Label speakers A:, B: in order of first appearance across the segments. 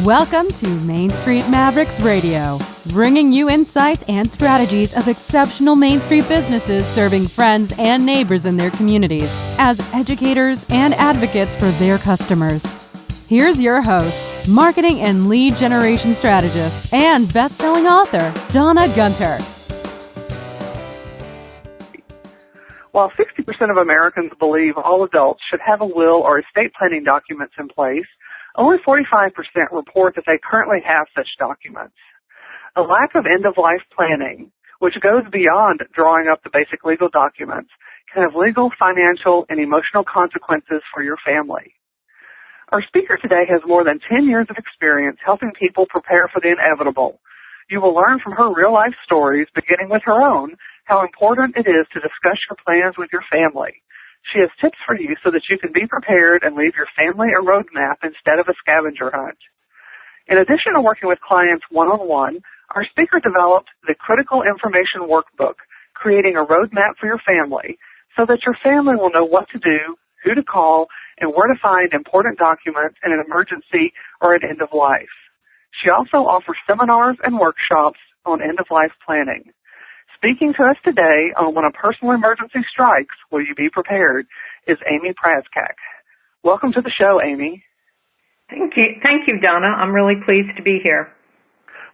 A: Welcome to Main Street Mavericks Radio, bringing you insights and strategies of exceptional Main Street businesses serving friends and neighbors in their communities as educators and advocates for their customers. Here's your host, marketing and lead generation strategist and best-selling author, Donna Gunter.
B: While 60% of Americans believe all adults should have a will or estate planning documents in place, only 45% report that they currently have such documents. A lack of end-of-life planning, which goes beyond drawing up the basic legal documents, can have legal, financial, and emotional consequences for your family. Our speaker today has more than 10 years of experience helping people prepare for the inevitable. You will learn from her real-life stories, beginning with her own, how important it is to discuss your plans with your family. She has tips for you so that you can be prepared and leave your family a roadmap instead of a scavenger hunt. In addition to working with clients one-on-one, our speaker developed the Critical Information Workbook, creating a roadmap for your family so that your family will know what to do, who to call, and where to find important documents in an emergency or at end of life. She also offers seminars and workshops on end-of-life planning. Speaking to us today on When a Personal Emergency Strikes, Will You Be Prepared, is Amy Praskac. Welcome to the show, Amy.
C: Thank you, Donna. I'm really pleased to be here.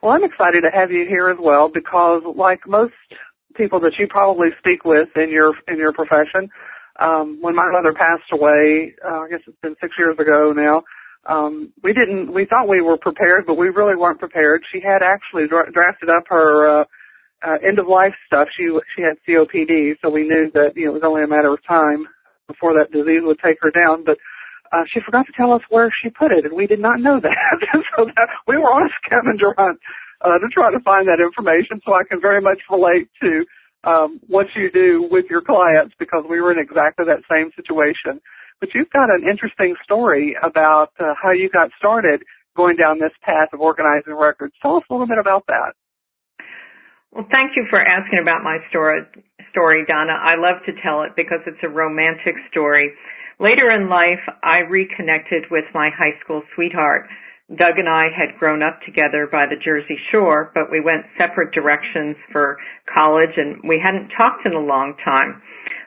B: Well, I'm excited to have you here as well because, like most people that you probably speak with in your profession, when my mother passed away, I guess it's been 6 years ago now, we thought we were prepared, but we really weren't prepared. She had actually drafted up her end-of-life stuff. She had COPD, so we knew that it was only a matter of time before that disease would take her down. But she forgot to tell us where she put it, and we did not know that. So we were on a scavenger hunt to try to find that information. So I can very much relate to what you do with your clients because we were in exactly that same situation. But you've got an interesting story about how you got started going down this path of organizing records. Tell us a little bit about that.
C: Well, thank you for asking about my story, Donna. I love to tell it because it's a romantic story. Later in life, I reconnected with my high school sweetheart. Doug and I had grown up together by the Jersey Shore, but we went separate directions for college, and we hadn't talked in a long time.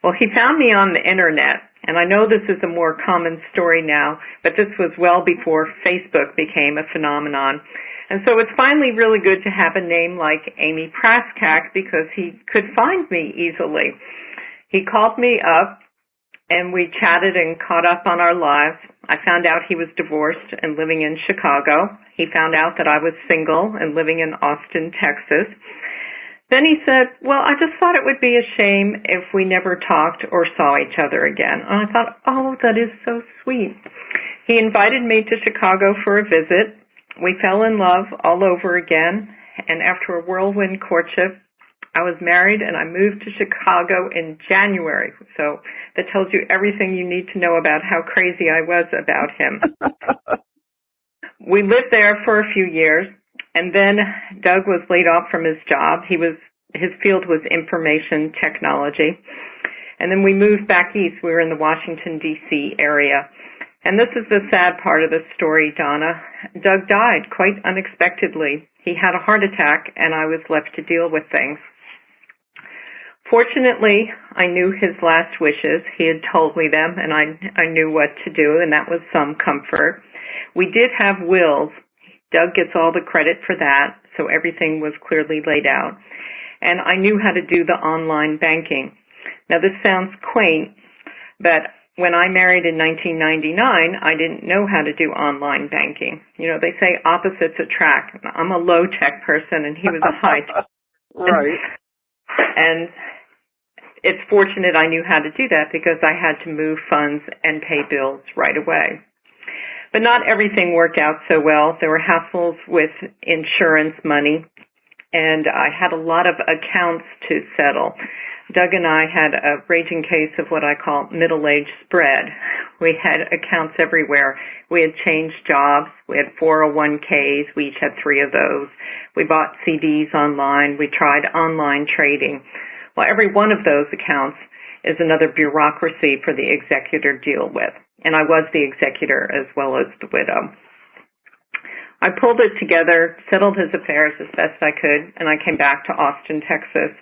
C: Well, he found me on the internet, and I know this is a more common story now, but this was well before Facebook became a phenomenon. And so it's finally really good to have a name like Amy Praskac because he could find me easily. He called me up, and we chatted and caught up on our lives. I found out he was divorced and living in Chicago. He found out that I was single and living in Austin, Texas. Then he said, well, I just thought it would be a shame if we never talked or saw each other again. And I thought, oh, that is so sweet. He invited me to Chicago for a visit. We fell in love all over again, and after a whirlwind courtship, I was married and I moved to Chicago in January. So that tells you everything you need to know about how crazy I was about him. We lived there for a few years, and then Doug was laid off from his job. His field was information technology. And then we moved back east. We were in the Washington, D.C. area. And this is the sad part of the story, Donna. Doug died quite unexpectedly. He had a heart attack, and I was left to deal with things. Fortunately, I knew his last wishes. He had told me them, and I knew what to do, and that was some comfort. We did have wills. Doug gets all the credit for that, so everything was clearly laid out. And I knew how to do the online banking. Now, this sounds quaint, but when I married in 1999, I didn't know how to do online banking. They say opposites attract. I'm a low-tech person, and he was a high-tech.
B: Right.
C: And it's fortunate I knew how to do that because I had to move funds and pay bills right away. But not everything worked out so well. There were hassles with insurance money, and I had a lot of accounts to settle. Doug and I had a raging case of what I call middle-age spread. We had accounts everywhere. We had changed jobs. We had 401ks. We each had 3 of those. We bought CDs online. We tried online trading. Well, every one of those accounts is another bureaucracy for the executor to deal with. and I was the executor as well as the widow. I pulled it together, settled his affairs as best I could, and I came back to Austin, Texas.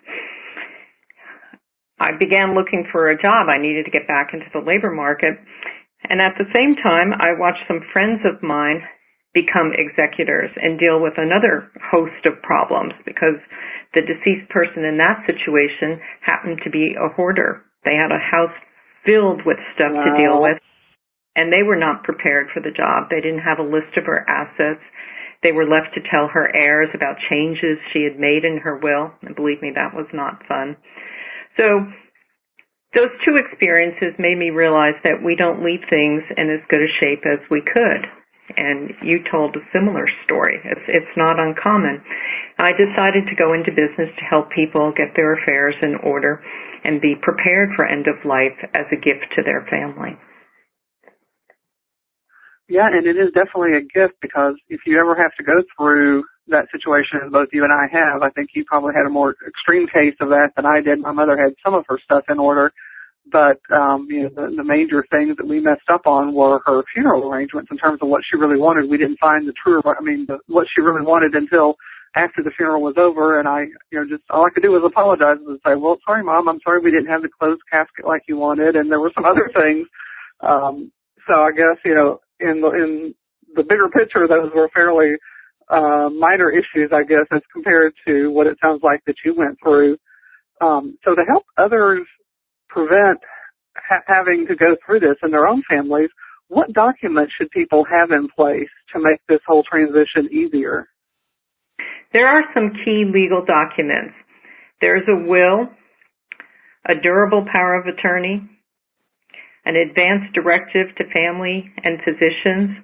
C: I began looking for a job. I needed to get back into the labor market. And at the same time, I watched some friends of mine become executors and deal with another host of problems because the deceased person in that situation happened to be a hoarder. They had a house filled with stuff to deal with, and they were not prepared for the job. They didn't have a list of her assets. They were left to tell her heirs about changes she had made in her will. And believe me, that was not fun. So those two experiences made me realize that we don't leave things in as good a shape as we could. And you told a similar story. It's not uncommon. I decided to go into business to help people get their affairs in order and be prepared for end of life as a gift to their family.
B: Yeah, and it is definitely a gift because if you ever have to go through that situation as both you and I have, I think you probably had a more extreme case of that than I did. My mother had some of her stuff in order, but the major things that we messed up on were her funeral arrangements in terms of what she really wanted. We didn't find what she really wanted until after the funeral was over, and just all I could do was apologize and say, well, sorry, Mom, I'm sorry we didn't have the closed casket like you wanted, and there were some other things. So I guess, in the bigger picture, those were fairly minor issues, I guess, as compared to what it sounds like that you went through. So to help others prevent having to go through this in their own families, what documents should people have in place to make this whole transition easier?
C: There are some key legal documents. There's a will, a durable power of attorney, an advance directive to family and physicians,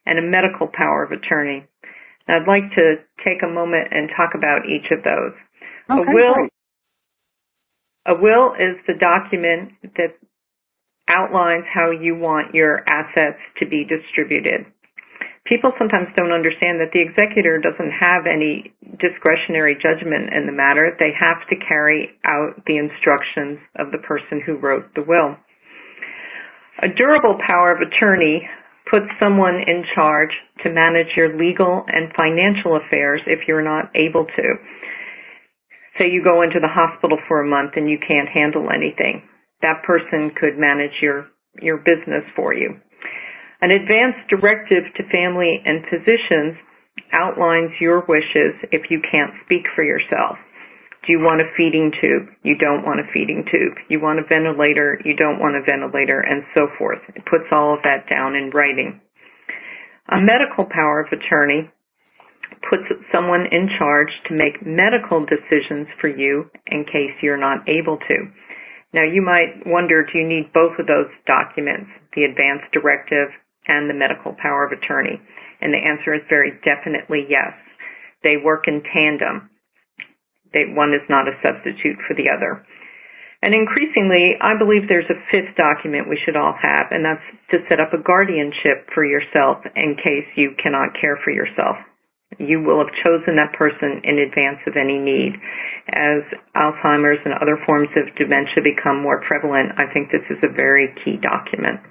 C: and a medical power of attorney. Now, I'd like to take a moment and talk about each of those.
B: Okay,
C: A will is the document that outlines how you want your assets to be distributed. People sometimes don't understand that the executor doesn't have any discretionary judgment in the matter. They have to carry out the instructions of the person who wrote the will. A durable power of attorney puts someone in charge to manage your legal and financial affairs if you're not able to. Say you go into the hospital for a month and you can't handle anything. That person could manage your business for you. An advance directive to family and physicians outlines your wishes if you can't speak for yourself. Do you want a feeding tube? You don't want a feeding tube. You want a ventilator? You don't want a ventilator, and so forth. It puts all of that down in writing. A medical power of attorney puts someone in charge to make medical decisions for you in case you're not able to. Now, you might wonder, do you need both of those documents, the advance directive and the medical power of attorney? And the answer is very definitely yes. They work in tandem. One is not a substitute for the other. And increasingly, I believe there's a fifth document we should all have, and that's to set up a guardianship for yourself in case you cannot care for yourself. You will have chosen that person in advance of any need. As Alzheimer's and other forms of dementia become more prevalent, I think this is a very key document.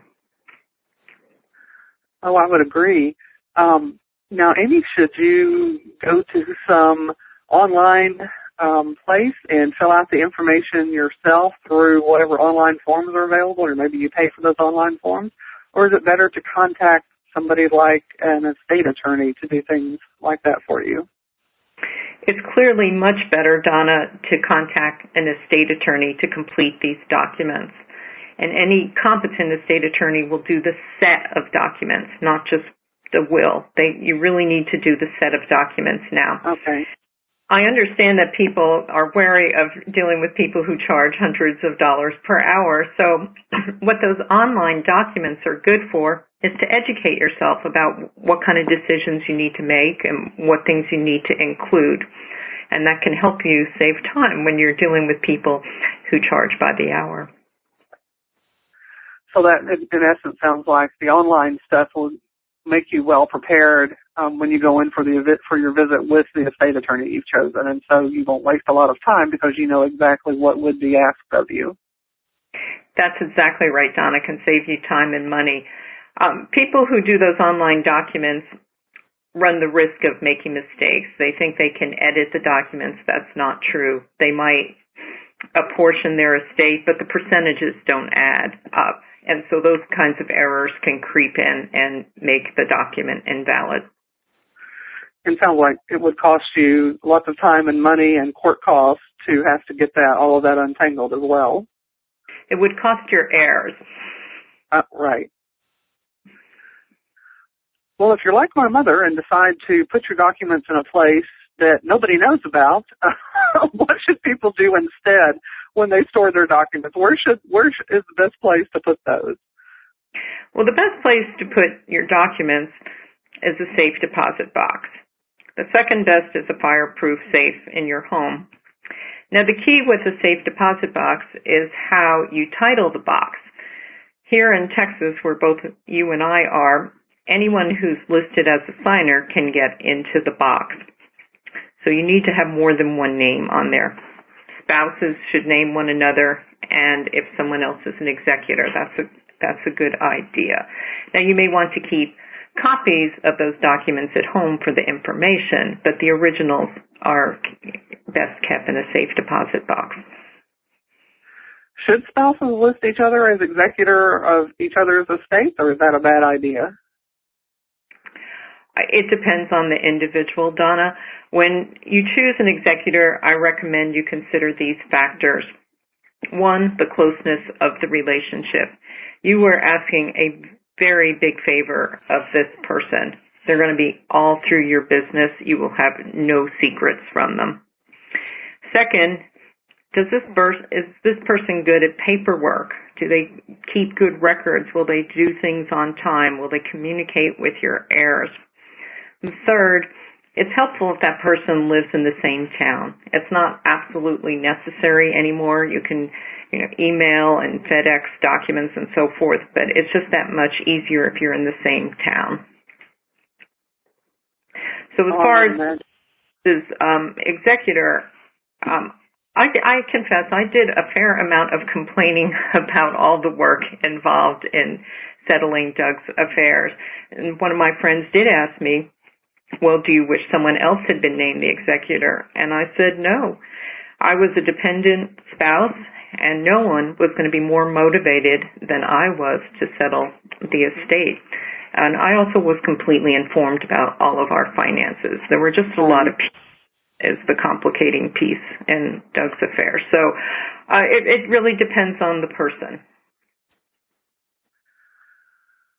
B: Oh, I would agree. Now, Amy, should you go to some online place and fill out the information yourself through whatever online forms are available, or maybe you pay for those online forms? Or is it better to contact somebody like an estate attorney to do things like that for you?
C: It's clearly much better, Donna, to contact an estate attorney to complete these documents. And any competent estate attorney will do the set of documents, not just the will. You really need to do the set of documents now.
B: Okay.
C: I understand that people are wary of dealing with people who charge hundreds of dollars per hour. So what those online documents are good for is to educate yourself about what kind of decisions you need to make and what things you need to include. And that can help you save time when you're dealing with people who charge by the hour.
B: So that, in essence, sounds like the online stuff will make you well prepared when you go in for your visit with the estate attorney you've chosen, and so you won't waste a lot of time because you know exactly what would be asked of you.
C: That's exactly right, Donna. Can save you time and money. People who do those online documents run the risk of making mistakes. They think they can edit the documents. That's not true. They might apportion their estate, but the percentages don't add up. And so those kinds of errors can creep in and make the document invalid.
B: It sounds like it would cost you lots of time and money and court costs to have to get all of that untangled as well.
C: It would cost your heirs.
B: Right. Well, if you're like my mother and decide to put your documents in a place that nobody knows about, what should people do instead when they store their documents? Where is the best place to put those?
C: Well, the best place to put your documents is a safe deposit box. The second best is a fireproof safe in your home. Now, the key with a safe deposit box is how you title the box. Here in Texas, where both you and I are, anyone who's listed as a signer can get into the box. So you need to have more than one name on there. Spouses should name one another, and if someone else is an executor, that's a good idea. Now, you may want to keep copies of those documents at home for the information, but the originals are best kept in a safe deposit box.
B: Should spouses list each other as executor of each other's estates, or is that a bad idea?
C: It depends on the individual, Donna. When you choose an executor, I recommend you consider these factors. One, the closeness of the relationship. You are asking a very big favor of this person. They're going to be all through your business. You will have no secrets from them. Second, is this person good at paperwork? Do they keep good records? Will they do things on time? Will they communicate with your heirs? And third, it's helpful if that person lives in the same town. It's not absolutely necessary anymore. You can, email and FedEx documents and so forth, but it's just that much easier if you're in the same town. So as far as this executor, I confess I did a fair amount of complaining about all the work involved in settling Doug's affairs. And one of my friends did ask me, well, do you wish someone else had been named the executor? And I said no. I was a dependent spouse, and no one was going to be more motivated than I was to settle the estate. And I also was completely informed about all of our finances. There were just a lot of is the complicating piece in Doug's affair. So it really depends on the person.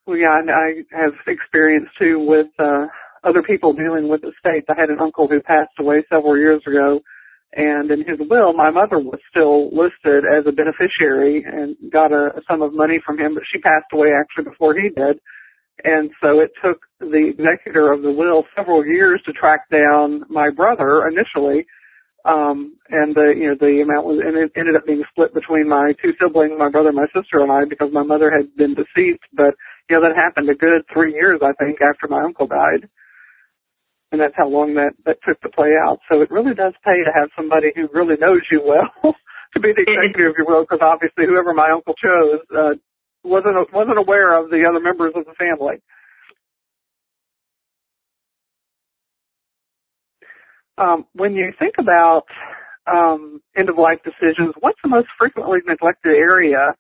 B: Well, yeah, I have experience, too, with other people dealing with estates. I had an uncle who passed away several years ago, and in his will, my mother was still listed as a beneficiary and got a sum of money from him, but she passed away actually before he did. And so it took the executor of the will several years to track down my brother initially, and the amount was, and it ended up being split between my two siblings, my brother and my sister and I, because my mother had been deceased. But that happened a good 3 years, I think, after my uncle died, and that's how long that took to play out. So it really does pay to have somebody who really knows you well to be the executor of your will, because obviously whoever my uncle chose wasn't aware of the other members of the family. When you think about end-of-life decisions, what's the most frequently neglected area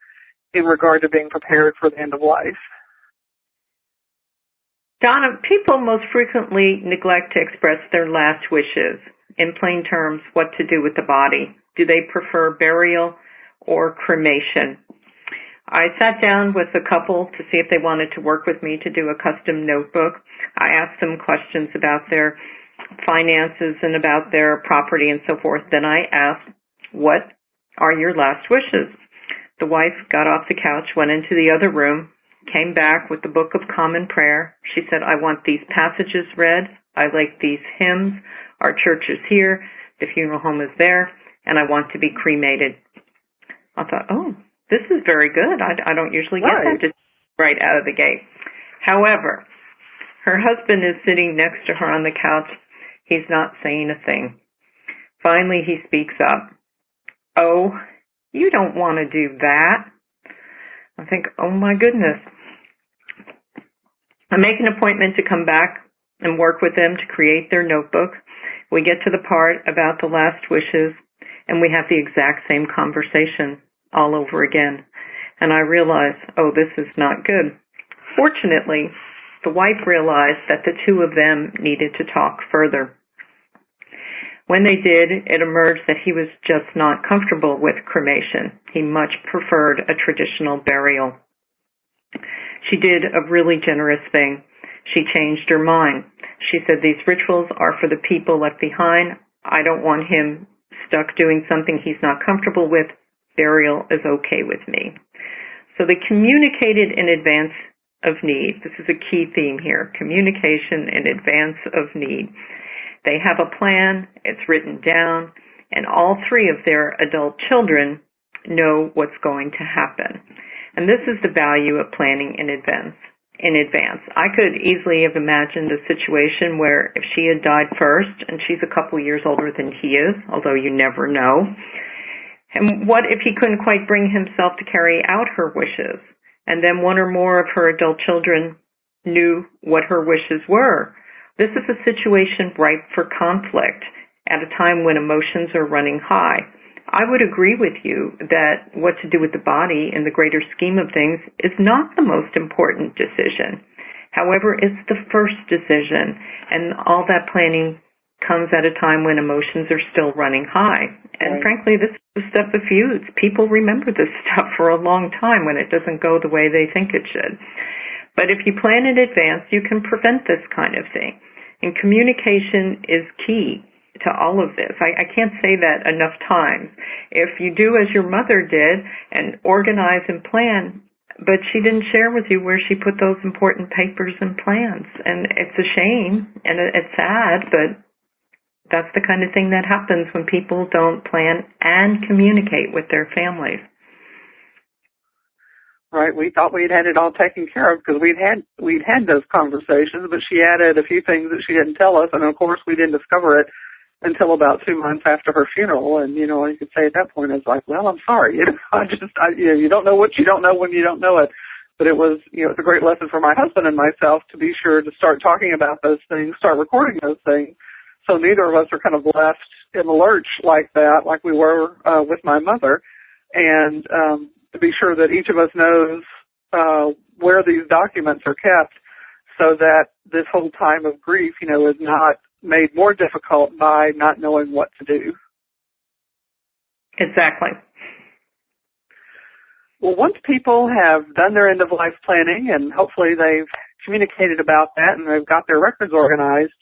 B: in regard to being prepared for the end of life?
C: Donna, people most frequently neglect to express their last wishes. In plain terms, what to do with the body. Do they prefer burial or cremation? I sat down with a couple to see if they wanted to work with me to do a custom notebook. I asked them questions about their finances and about their property and so forth. Then I asked, what are your last wishes? The wife got off the couch, went into the other room, came back with the Book of Common Prayer. She said, I want these passages read. I like these hymns. Our church is here. The funeral home is there. And I want to be cremated. I thought, oh, this is very good. I don't usually get that right out of the gate. However, her husband is sitting next to her on the couch. He's not saying a thing. Finally, he speaks up. Oh, You don't want to do that. I think, oh my goodness. I make an appointment to come back and work with them to create their notebook. We get to the part about the last wishes, and we have the exact same conversation all over again. And I realize, oh, this is not good. Fortunately, the wife realized that the two of them needed to talk further. When they did, it emerged that he was just not comfortable with cremation. He much preferred a traditional burial. She did a really generous thing. She changed her mind. She said, these rituals are for the people left behind. I don't want him stuck doing something he's not comfortable with. Burial is okay with me. So they communicated in advance of need. This is a key theme here, communication in advance of need. They have a plan, it's written down, and all three of their adult children know what's going to happen. And this is the value of planning in advance. I could easily have imagined a situation where if she had died first, and she's a couple years older than he is, although you never know, and what if he couldn't quite bring himself to carry out her wishes? And then one or more of her adult children knew what her wishes were. This is a situation ripe for conflict at a time when emotions are running high. I would agree with you that what to do with the body in the greater scheme of things is not the most important decision. However, it's the first decision, and all that planning comes at a time when emotions are still running high. And frankly, this is the stuff of feuds. People remember this stuff for a long time when it doesn't go the way they think it should. But if you plan in advance, you can prevent this kind of thing. And communication is key to all of this. I can't say that enough times. If you do as your mother did and organize and plan, but she didn't share with you where she put those important papers and plans. And it's a shame and it's sad, but that's the kind of thing that happens when people don't plan and communicate with their families.
B: Right, we thought we'd had it all taken care of because we'd had those conversations, but she added a few things that she didn't tell us, and of course we didn't discover it until about 2 months after her funeral. And you could say at that point, it's like, well, I'm sorry, you don't know what you don't know when you don't know it. But it was, it's a great lesson for my husband and myself to be sure to start talking about those things, start recording those things, so neither of us are kind of left in the lurch like that, like we were with my mother, and to be sure that each of us knows where these documents are kept so that this whole time of grief, is not made more difficult by not knowing what to do.
C: Exactly.
B: Well, once people have done their end-of-life planning and hopefully they've communicated about that and they've got their records organized,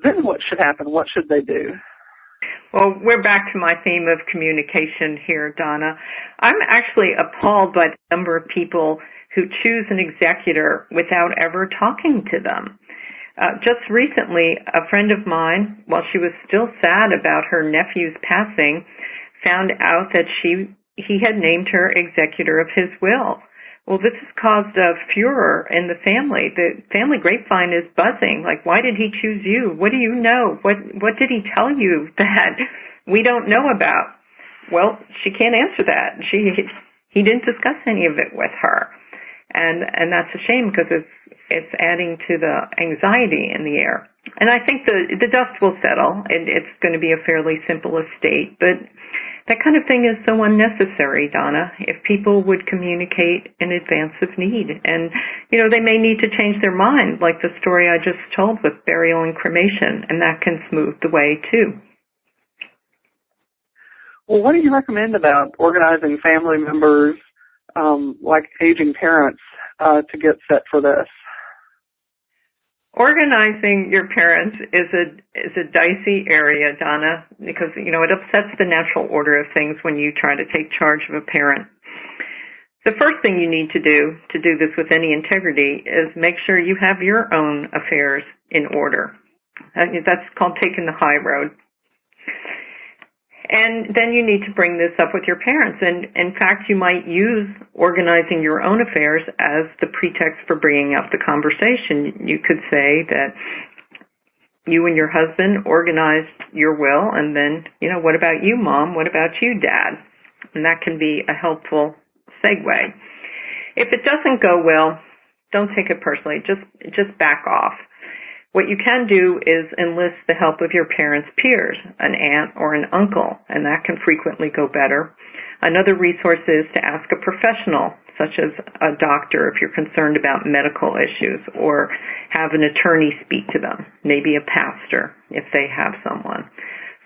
B: then what should happen? What should they do?
C: Well, we're back to my theme of communication here, Donna. I'm actually appalled by the number of people who choose an executor without ever talking to them. Just recently, a friend of mine, while she was still sad about her nephew's passing, found out that he had named her executor of his will. Well, this has caused a furor in the family. The family grapevine is buzzing. Like, why did he choose you? What do you know? What did he tell you that we don't know about? Well, she can't answer that. He didn't discuss any of it with her. And that's a shame because it's adding to the anxiety in the air. And I think the dust will settle, and it's going to be a fairly simple estate. But that kind of thing is so unnecessary, Donna, if people would communicate in advance of need. And, they may need to change their mind, like the story I just told with burial and cremation, and that can smooth the way, too.
B: Well, what do you recommend about organizing family members, like aging parents, to get set for this?
C: Organizing your parents is a dicey area, Donna, because, it upsets the natural order of things when you try to take charge of a parent. The first thing you need to do this with any integrity is make sure you have your own affairs in order. That's called taking the high road. And then you need to bring this up with your parents. And in fact, you might use organizing your own affairs as the pretext for bringing up the conversation. You could say that you and your husband organized your will, and then, what about you, Mom? What about you, Dad? and that can be a helpful segue. If it doesn't go well, don't take it personally. Just back off. What you can do is enlist the help of your parents' peers, an aunt or an uncle, and that can frequently go better. Another resource is to ask a professional, such as a doctor if you're concerned about medical issues, or have an attorney speak to them, maybe a pastor if they have someone.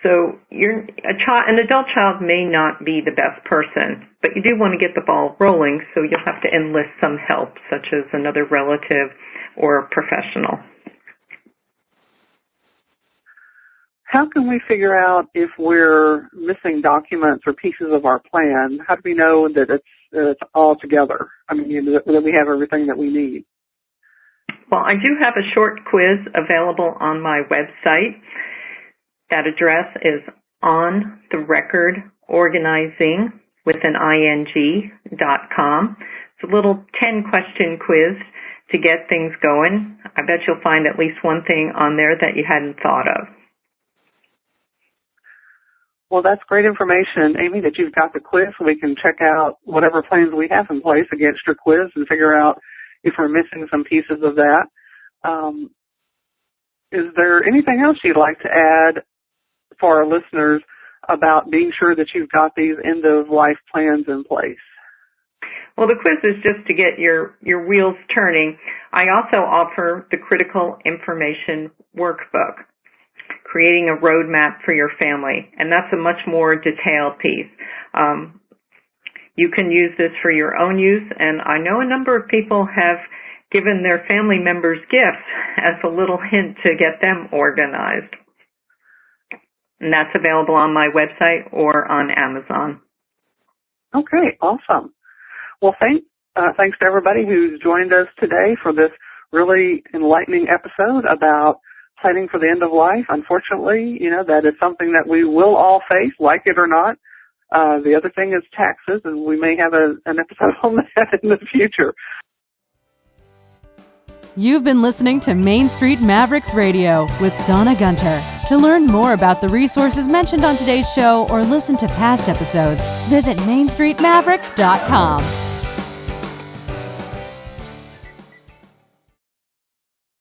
C: So an adult child may not be the best person, but you do want to get the ball rolling, so you'll have to enlist some help, such as another relative or a professional.
B: How can we figure out if we're missing documents or pieces of our plan? How do we know that it's all together? I mean, that we have everything that we need?
C: Well, I do have a short quiz available on my website. That address is ontherecordorganizing.com. It's a little 10-question quiz to get things going. I bet you'll find at least one thing on there that you hadn't thought of.
B: Well, that's great information, Amy, that you've got the quiz so we can check out whatever plans we have in place against your quiz and figure out if we're missing some pieces of that. Is there anything else you'd like to add for our listeners about being sure that you've got these end-of-life plans in place?
C: Well, the quiz is just to get your wheels turning. I also offer the Critical Information Workbook, creating a roadmap for your family, and that's a much more detailed piece. You can use this for your own use, and I know a number of people have given their family members gifts as a little hint to get them organized. And that's available on my website or on Amazon.
B: Okay, awesome. Well, thanks to everybody who's joined us today for this really enlightening episode about planning for the end of life. Unfortunately, that is something that we will all face, like it or not. The other thing is taxes, and we may have an episode on that in the future.
A: You've been listening to Main Street Mavericks Radio with Donna Gunter. To learn more about the resources mentioned on today's show or listen to past episodes, visit mainstreetmavericks.com.